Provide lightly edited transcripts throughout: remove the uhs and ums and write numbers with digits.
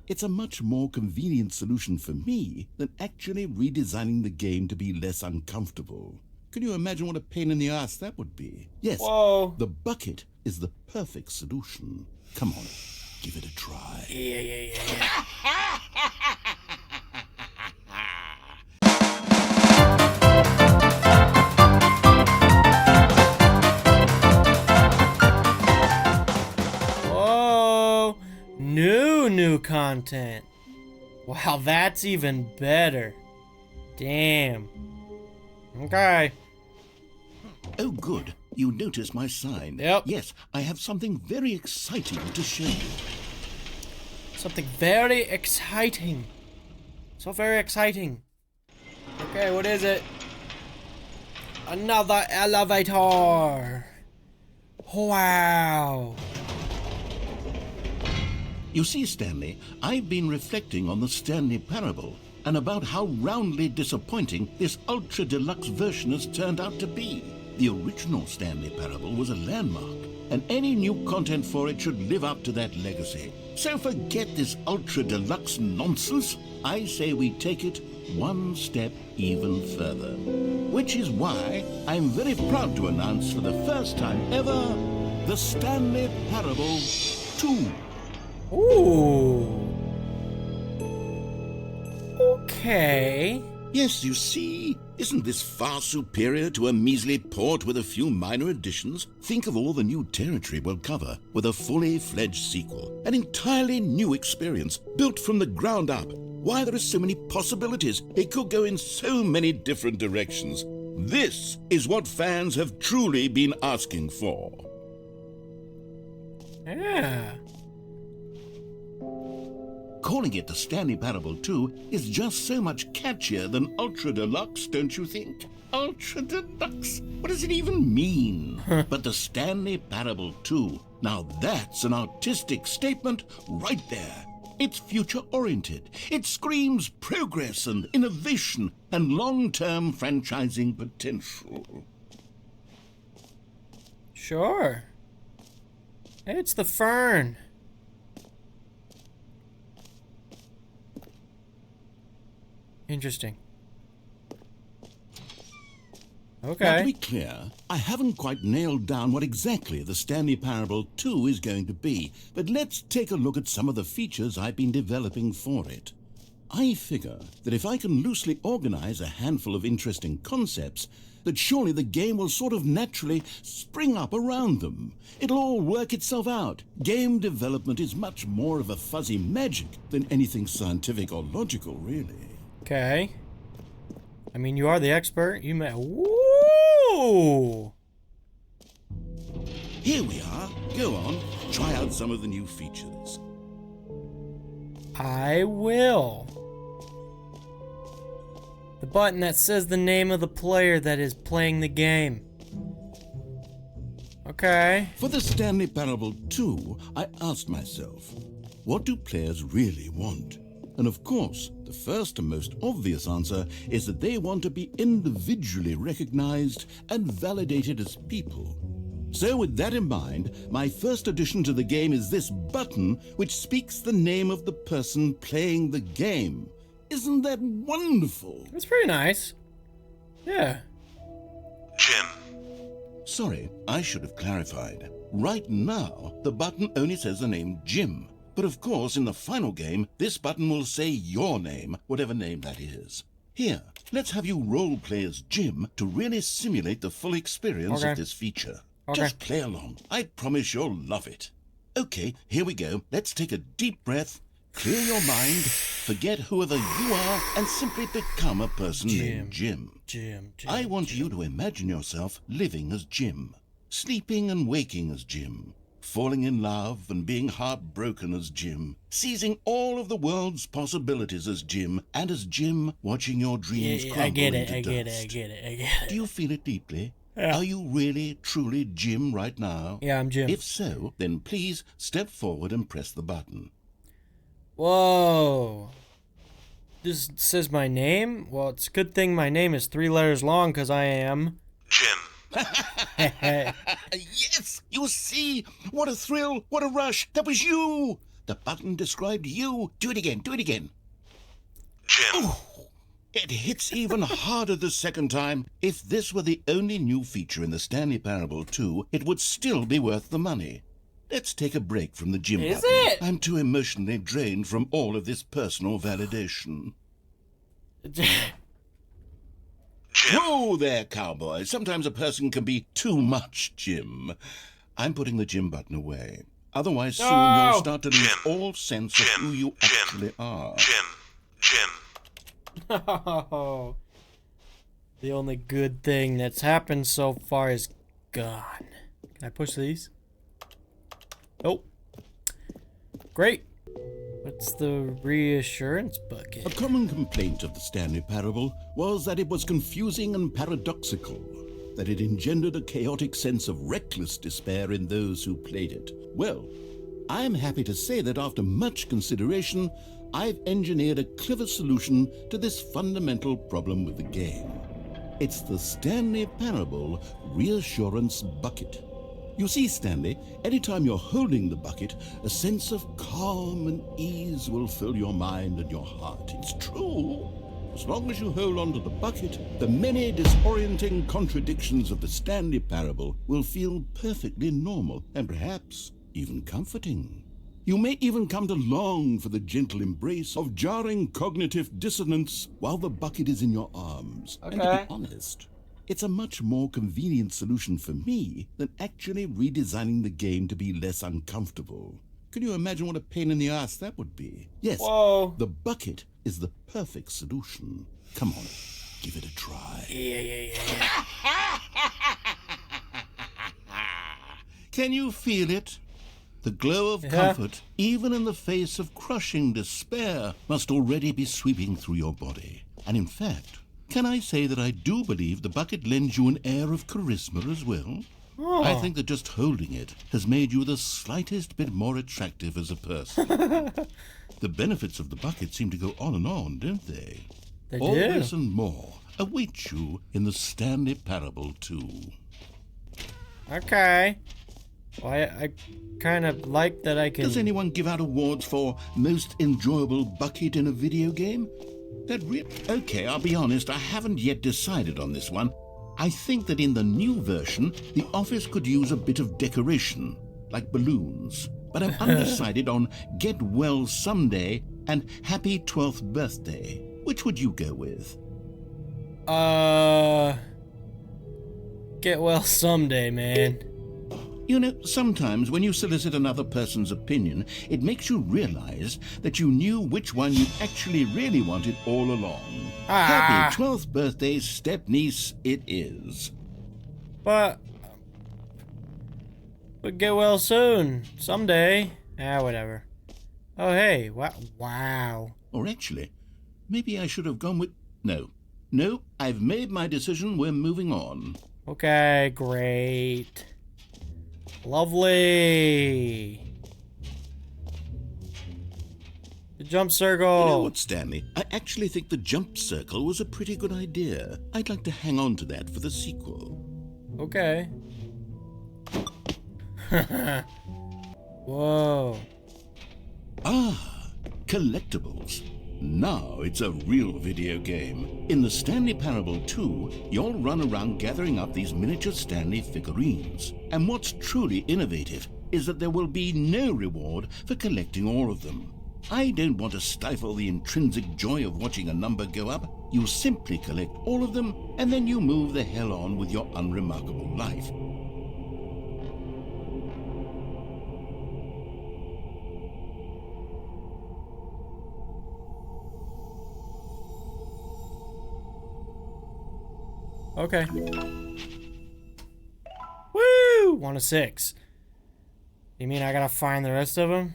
it's a much more convenient solution for me than actually redesigning the game to be less uncomfortable. Can you imagine what a pain in the ass that would be? Yes, Whoa. the bucket is the perfect solution. Come on, give it a try. Yeah. Whoa. New content. Wow, that's even better. Damn. Okay. Oh, good. You noticed my sign. Yep. Yes, I have something very exciting to show you. Something very exciting. So very exciting. Okay, what is it? Another elevator. Wow. You see, Stanley, I've been reflecting on the Stanley Parable and about how roundly disappointing this ultra-deluxe version has turned out to be. The original Stanley Parable was a landmark, and any new content for it should live up to that legacy. So forget this ultra-deluxe nonsense. I say we take it one step even further. Which is why I'm very proud to announce for the first time ever, the Stanley Parable 2. Ooh. Okay. Yes, you see, isn't this far superior to a measly port with a few minor additions? Think of all the new territory we'll cover with a fully fledged sequel. An entirely new experience, built from the ground up. Why, there are so many possibilities. It could go in so many different directions. This is what fans have truly been asking for. Yeah. Calling it the Stanley Parable 2 is just so much catchier than Ultra Deluxe, don't you think? Ultra Deluxe? What does it even mean? But the Stanley Parable 2, now that's an artistic statement right there. It's future-oriented. It screams progress and innovation and long-term franchising potential. Sure. It's the fern. Interesting. Okay. Now, to be clear, I haven't quite nailed down what exactly the Stanley Parable 2 is going to be, but let's take a look at some of the features I've been developing for it. I figure that if I can loosely organize a handful of interesting concepts, that surely the game will sort of naturally spring up around them. It'll all work itself out. Game development is much more of a fuzzy magic than anything scientific or logical, really. Okay. I mean, you are the expert. You may. Woo! Here we are. Go on, try out some of the new features. I will. The button that says the name of the player that is playing the game. Okay. For the Stanley Parable 2, I asked myself, what do players really want? And of course, the first and most obvious answer is that they want to be individually recognized and validated as people. So with that in mind, my first addition to the game is this button which speaks the name of the person playing the game. Isn't that wonderful? That's pretty nice. Yeah. Jim. Sorry, I should have clarified. Right now, the button only says the name Jim. But of course, in the final game, this button will say your name, whatever name that is. Here, let's have you role-play as Jim to really simulate the full experience of this feature. Okay. Just play along. I promise you'll love it. Okay, here we go. Let's take a deep breath, clear your mind, forget whoever you are, and simply become a person named Jim. Jim. I want you to imagine yourself living as Jim, sleeping and waking as Jim, falling in love and being heartbroken as Jim, seizing all of the world's possibilities as Jim, and as Jim watching your dreams crumble I get into it. dust. Do you feel it deeply? Yeah. Are you really, truly Jim right now? Yeah, I'm Jim. If so, then please step forward and press the button. Whoa. This says my name? Well, it's a good thing my name is 3 letters long, because I am... Jim. Yes! You see? What a thrill! What a rush! That was you! The button described you. Do it again. Do it again. Jim. Oh, it hits even harder the second time. If this were the only new feature in the Stanley Parable 2, it would still be worth the money. Let's take a break from the gym Is button. it? I'm too emotionally drained from all of this personal validation. Whoa there, cowboy. Sometimes a person can be too much, Jim. I'm putting the gym button away. Otherwise, soon No! you'll start to lose Jim. all sense of who you actually are. Jim. Oh, the only good thing that's happened so far is gone. Can I push these? Nope. Great. What's the reassurance A bucket? common complaint of the Stanley Parable was that it was confusing and paradoxical, that it engendered a chaotic sense of reckless despair in those who played it. Well, I'm happy to say that after much consideration, I've engineered a clever solution to this fundamental problem with the game. It's the Stanley Parable Reassurance Bucket. You see, Stanley, anytime you're holding the bucket, a sense of calm and ease will fill your mind and your heart. It's true. As long as you hold on to the bucket, the many disorienting contradictions of the Stanley Parable will feel perfectly normal and perhaps even comforting. You may even come to long for the gentle embrace of jarring cognitive dissonance while the bucket is in your arms. And to Okay. be honest, it's a much more convenient solution for me than actually redesigning the game to be less uncomfortable. Can you imagine what a pain in the ass that would be? Yes, Whoa. the bucket is the perfect solution. Come on, give it a try. Yeah. Can you feel it? The glow of Yeah. comfort, even in the face of crushing despair, must already be sweeping through your body. And in fact, can I say that I do believe the bucket lends you an air of charisma as well? Oh. I think that just holding it has made you the slightest bit more attractive as a person. The benefits of the bucket seem to go on, don't they? They All do. this and more await you in the Stanley Parable 2. Okay. Well, I kind of like that I can... Does anyone give out awards for most enjoyable bucket in a video game? Okay, I'll be honest, I haven't yet decided on this one. I think that in the new version, the office could use a bit of decoration, like balloons. But I'm undecided on Get Well Someday and Happy 12th Birthday. Which would you go with? Get well someday, man. You know, sometimes when you solicit another person's opinion, it makes you realize that you knew which one you actually really wanted all along. Happy 12th birthday, step-niece, it is. But get well soon. Someday. Whatever. Oh, hey. Wow. Or actually, maybe I should have gone with... No, I've made my decision. We're moving on. Okay, great. Lovely. The jump circle. You know what, Stanley? I actually think the jump circle was a pretty good idea. I'd like to hang on to that for the sequel. Okay. Whoa. Collectibles. Now it's a real video game. In the Stanley Parable 2, you'll run around gathering up these miniature Stanley figurines. And what's truly innovative is that there will be no reward for collecting all of them. I don't want to stifle the intrinsic joy of watching a number go up. You simply collect all of them, and then you move the hell on with your unremarkable life. Okay. Woo! 1 of 6. You mean I gotta find the rest of them?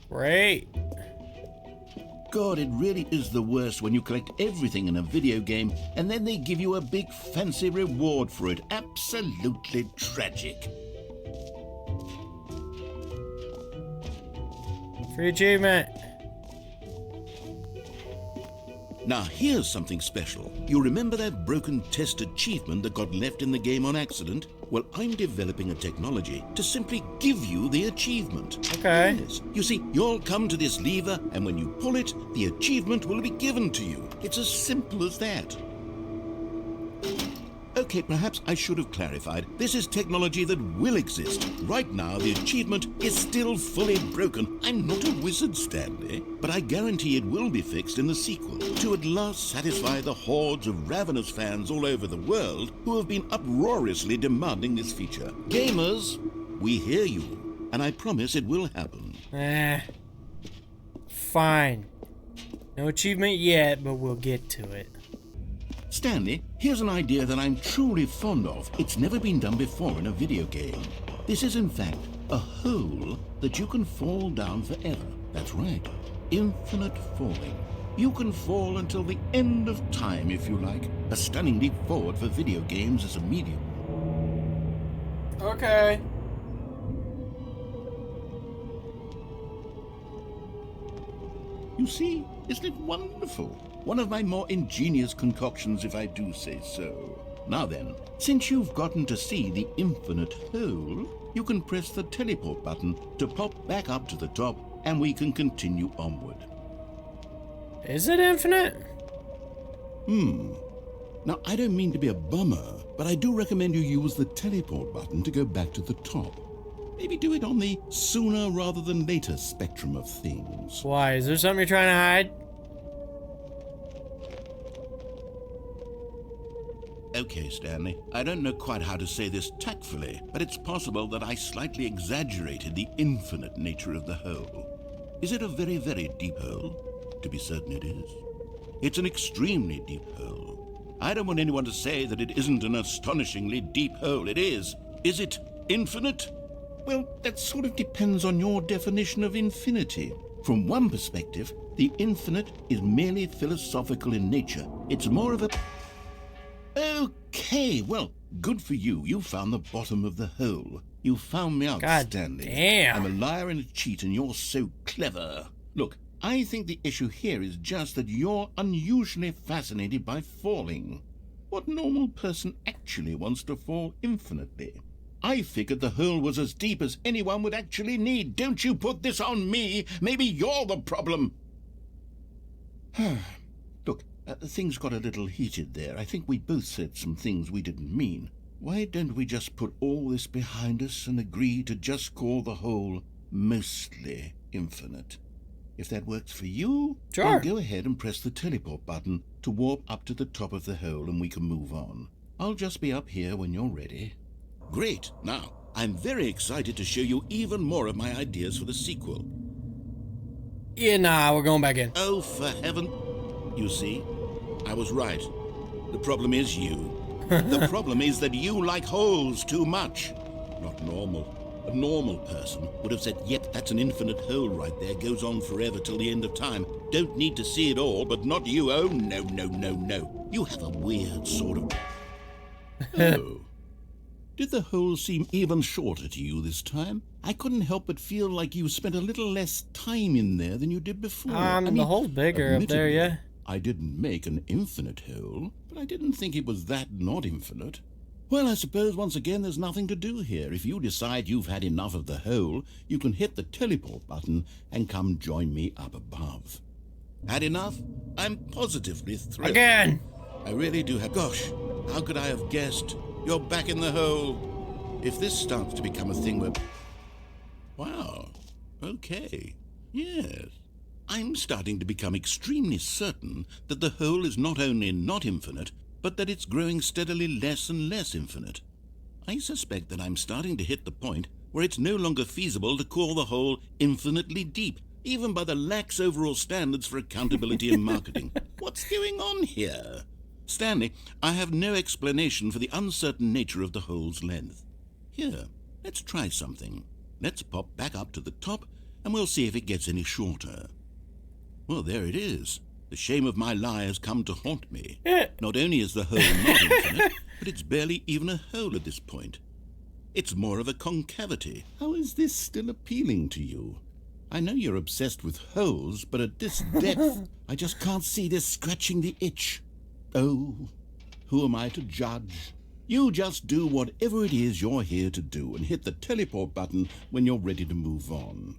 Great. God, it really is the worst when you collect everything in a video game and then they give you a big fancy reward for it. Absolutely tragic. Free achievement. Now here's something special. You remember that broken test achievement that got left in the game on accident? Well, I'm developing a technology to simply give you the achievement. Okay. Yes. You see, you'll come to this lever, and when you pull it, the achievement will be given to you. It's as simple as that. Okay, perhaps I should have clarified. This is technology that will exist. Right now, the achievement is still fully broken. I'm not a wizard, Stanley, but I guarantee it will be fixed in the sequel to at last satisfy the hordes of ravenous fans all over the world who have been uproariously demanding this feature. Gamers, we hear you, and I promise it will happen. Fine. No achievement yet, but we'll get to it. Stanley, here's an idea that I'm truly fond of. It's never been done before in a video game. This is in fact a hole that you can fall down forever. That's right, infinite falling. You can fall until the end of time if you like. A stunning leap forward for video games as a medium. Okay. You see, isn't it wonderful? One of my more ingenious concoctions, if I do say so. Now then, since you've gotten to see the infinite hole, you can press the teleport button to pop back up to the top, and we can continue onward. Is it infinite? Now, I don't mean to be a bummer, but I do recommend you use the teleport button to go back to the top. Maybe do it on the sooner rather than later spectrum of things. Why? Is there something you're trying to hide? Okay, Stanley, I don't know quite how to say this tactfully, but it's possible that I slightly exaggerated the infinite nature of the hole. Is it a very, very deep hole? To be certain it is. It's an extremely deep hole. I don't want anyone to say that it isn't an astonishingly deep hole. It is. Is it infinite? Well, that sort of depends on your definition of infinity. From one perspective, the infinite is merely philosophical in nature. It's more of a... Okay, well, good for you. You found the bottom of the hole. You found me out, God Stanley. damn. I'm a liar and a cheat, and you're so clever. Look, I think the issue here is just that you're unusually fascinated by falling. What normal person actually wants to fall infinitely? I figured the hole was as deep as anyone would actually need. Don't you put this on me. Maybe you're the problem. Look, things got a little heated there. I think we both said some things we didn't mean. Why don't we just put all this behind us and agree to just call the hole mostly infinite? If that works for you, Sure. then go ahead and press the teleport button to warp up to the top of the hole and we can move on. I'll just be up here when you're ready. Great. Now, I'm very excited to show you even more of my ideas for the sequel. Yeah, nah, we're going back in. Oh, for heaven. You see, I was right. The problem is you. The problem is that you like holes too much. Not normal. A normal person would have said, yep, that's an infinite hole right there, goes on forever till the end of time. Don't need to see it all, but not you. Oh, no, no, no, no. You have a weird sort of... Oh. Did the hole seem even shorter to you this time? I couldn't help but feel like you spent a little less time in there than you did before. The hole's bigger up there, admittedly, yeah. I didn't make an infinite hole, but I didn't think it was that not infinite. Well, I suppose once again there's nothing to do here. If you decide you've had enough of the hole, you can hit the teleport button and come join me up above. Had enough? I'm positively thrilled. Again! I really do have... Gosh, how could I have guessed? You're back in the hole. If this starts to become a thing where... Wow. Okay. Yes. I'm starting to become extremely certain that the hole is not only not infinite, but that it's growing steadily less and less infinite. I suspect that I'm starting to hit the point where it's no longer feasible to call the hole infinitely deep, even by the lax overall standards for accountability and marketing. What's going on here? Stanley, I have no explanation for the uncertain nature of the hole's length. Here, let's try something. Let's pop back up to the top, and we'll see if it gets any shorter. Well, there it is. The shame of my lie has come to haunt me. Not only is the hole not infinite, but it's barely even a hole at this point. It's more of a concavity. How is this still appealing to you? I know you're obsessed with holes, but at this depth, I just can't see this scratching the itch. Oh, who am I to judge? You just do whatever it is you're here to do and hit the teleport button when you're ready to move on.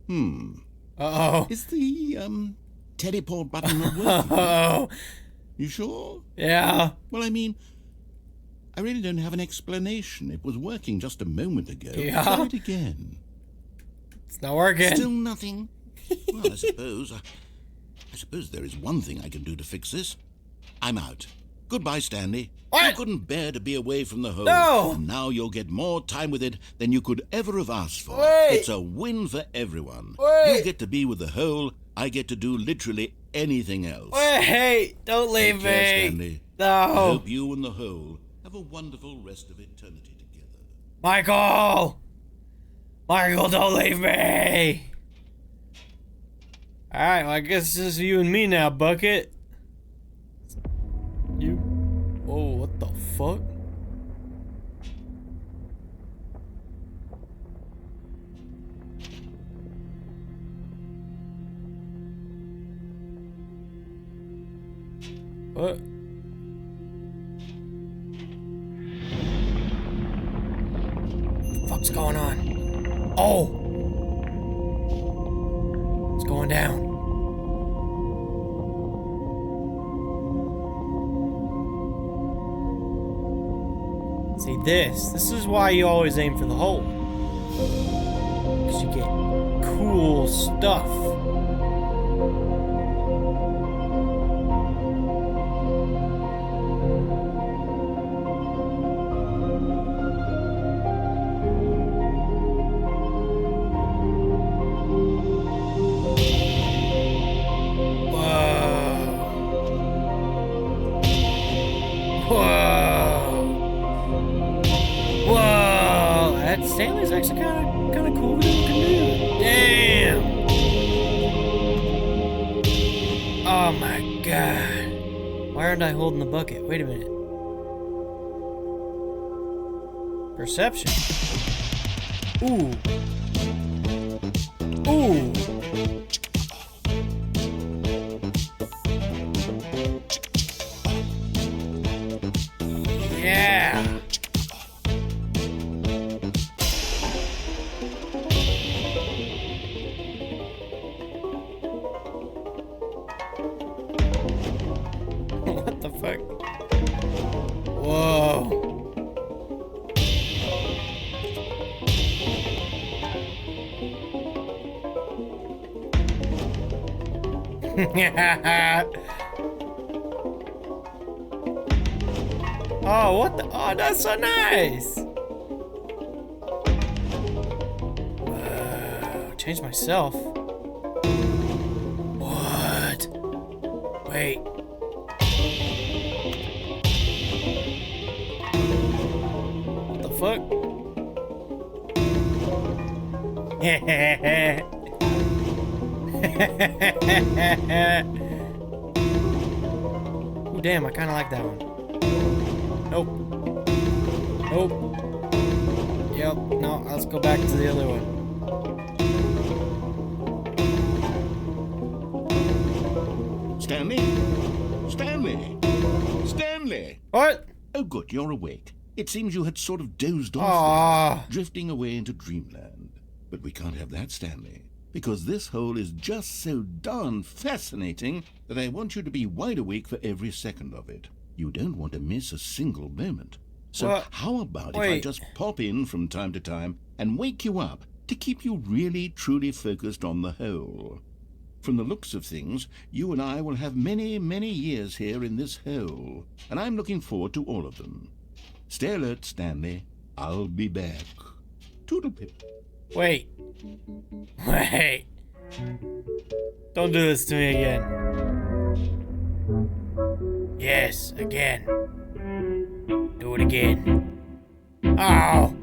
Uh-oh. Is the, teleport button not working? Oh. You sure? Yeah. Well, I mean, I really don't have an explanation. It was working just a moment ago. Yeah? Try it again. It's not working. Still nothing? Well, I suppose there is one thing I can do to fix this. I'm out. Goodbye, Stanley. What? You couldn't bear to be away from the hole. No! And now you'll get more time with it than you could ever have asked for. Wait! It's a win for everyone. Wait! You get to be with the hole. I get to do literally anything else. Wait, don't leave Take care, me. Stanley. No. I hope you and the hole have a wonderful rest of eternity together. Michael! Michael, don't leave me! Alright, well, I guess it's just you and me now, Bucket. You... Whoa, what the fuck? What? What the fuck's going on? Oh! It's going down. See this is why you always aim for the hole. Because you get cool stuff. Stanley's actually kind of cool looking dude. Damn! Oh my god! Why aren't I holding the bucket? Wait a minute. Perception. Ooh. Ooh. Yeah. What the fuck? Whoa. Oh, what the? Oh, that's so nice. Whoa, change myself. What? Wait. What the fuck? Ooh, damn, I kind of like that one. Nope. Nope. Yep, no, let's go back to the other one. Stanley? Stanley? Stanley! What? Oh, good, you're awake. It seems you had sort of dozed off Aww. there, drifting away into dreamland. But we can't have that, Stanley, because this hole is just so darn fascinating that I want you to be wide awake for every second of it. You don't want to miss a single moment. So What? how about if I Wait. just pop in from time to time and wake you up to keep you really, truly focused on the hole? From the looks of things, you and I will have many, many years here in this hole, and I'm looking forward to all of them. Stay alert, Stanley. I'll be back. Toodlepip. Wait. Wait. Don't do this to me again. Yes, again. Do it again. Oh!